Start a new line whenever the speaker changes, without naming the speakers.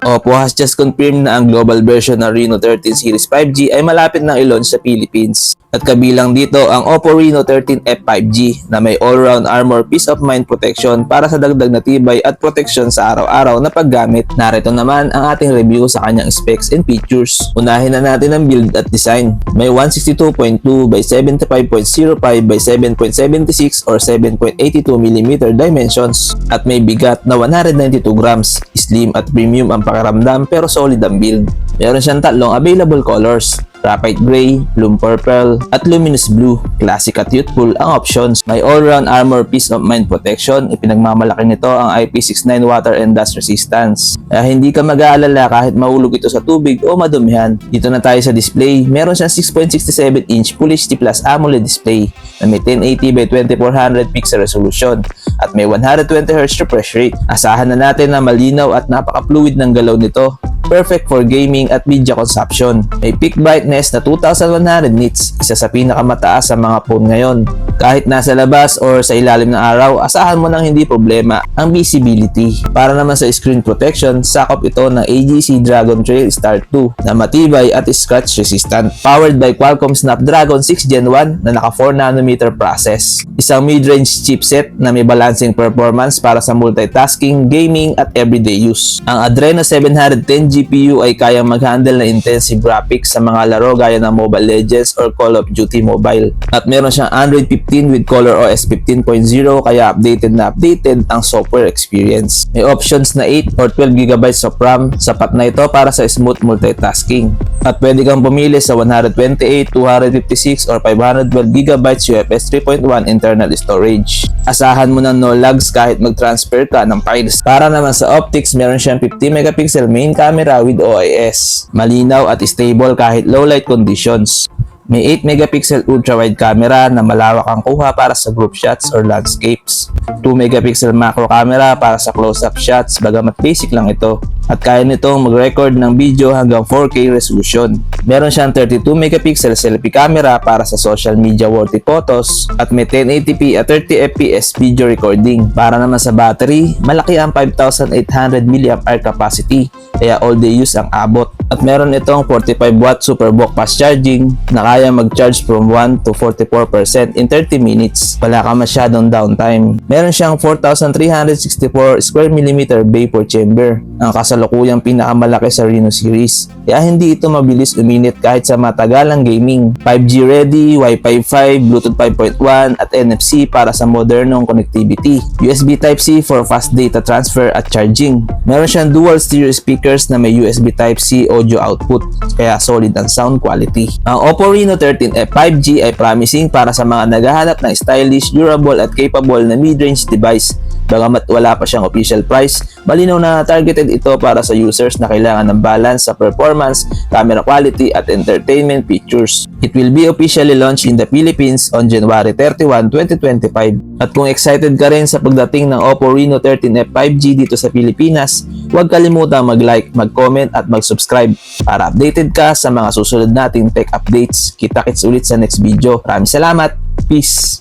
Oppo has just confirmed na ang global version ng Reno 13 Series 5G ay malapit na i-launch sa Philippines. At kabilang dito ang Oppo Reno 13F 5G na may all-round armor peace of mind protection para sa dagdag na tibay at protection sa araw-araw na paggamit. Narito naman ang ating review sa kanyang specs and features. Unahin na natin ang build at design. May 162.2 by 75.05 by 7.76 or 7.82mm dimensions at may bigat na 192 grams. Slim at premium ang pakiramdam pero solid ang build. Meron siyang tatlong available colors: Graphite Gray, Bloom Purple, at Luminous Blue. Classic at youthful ang options. May all-round armor peace of mind protection. Ipinagmamalaki nito ang IP69 water and dust resistance. Kaya hindi ka mag-aalala kahit mahulog ito sa tubig o madumihan. Dito na tayo sa display. Meron siyang 6.67-inch Full HD Plus AMOLED display na may 1080 by 2400 pixel resolution at may 120Hz refresh rate. Asahan na natin na malinaw at napaka-fluid ng galaw nito. Perfect for gaming at media consumption. May peak brightness na 2100 nits, isa sa pinakamataas sa mga phone ngayon. Kahit nasa labas or sa ilalim ng araw, asahan mo nang hindi problema ang visibility. Para naman sa screen protection, sakop ito ng AGC Dragon Trail Star 2 na matibay at scratch resistant. Powered by Qualcomm Snapdragon 6 Gen 1 na naka 4nm process. Isang mid-range chipset na may balancing performance para sa multitasking, gaming at everyday use. Ang Adreno 710 GPU ay kayang mag-handle na intensive graphics sa mga laro gaya ng Mobile Legends or Call of Duty Mobile. At meron siyang Android 15 with ColorOS 15.0 kaya updated na updated ang software experience. May options na 8 or 12GB of RAM, sapat na ito para sa smooth multitasking. At pwede kang pumili sa 128, 256 or 512GB UFS 3.1 internal storage. Asahan mo ng no lags kahit mag-transfer ka ng files. Para naman sa optics, meron siyang 50MP main camera with OIS. Malinaw at stable kahit low light conditions. May 8MP ultra-wide camera na malawak ang kuha para sa group shots or landscapes. 2MP macro camera para sa close-up shots bagamat basic lang ito. At kaya nitong mag-record ng video hanggang 4K resolution. Meron siyang 32MP selfie camera para sa social media worthy photos at may 1080p at 30fps video recording. Para naman sa battery, malaki ang 5800 mAh capacity kaya all day use ang abot. At meron itong 45W Superbook fast charging na kaya mag-charge from 1 to 44% in 30 minutes. Wala ka masyadong downtime. Meron siyang 4,364 square millimeter vapor chamber, ang kasalukuyang pinakamalaki sa Reno series. Kaya hindi ito mabilis uminit kahit sa matagalang gaming. 5G ready, Wi-Fi 5, Bluetooth 5.1 at NFC para sa modernong connectivity. USB Type-C for fast data transfer at charging. Meron siyang dual stereo speakers na may USB Type-C audio output, kaya solid ang sound quality. Ang Oppo Reno 13F 5G ay promising para sa mga naghahanap ng stylish, durable at capable na mid-range device. Bagamat wala pa siyang official price, malinaw na targeted ito para sa users na kailangan ng balance sa performance, camera quality at entertainment features. It will be officially launched in the Philippines on January 31, 2025. At kung excited ka rin sa pagdating ng Oppo Reno 13F 5G dito sa Pilipinas, huwag kalimutang mag-like, mag-comment at mag-subscribe para updated ka sa mga susunod nating tech updates. Kita-kits ulit sa next video. Maraming salamat. Peace!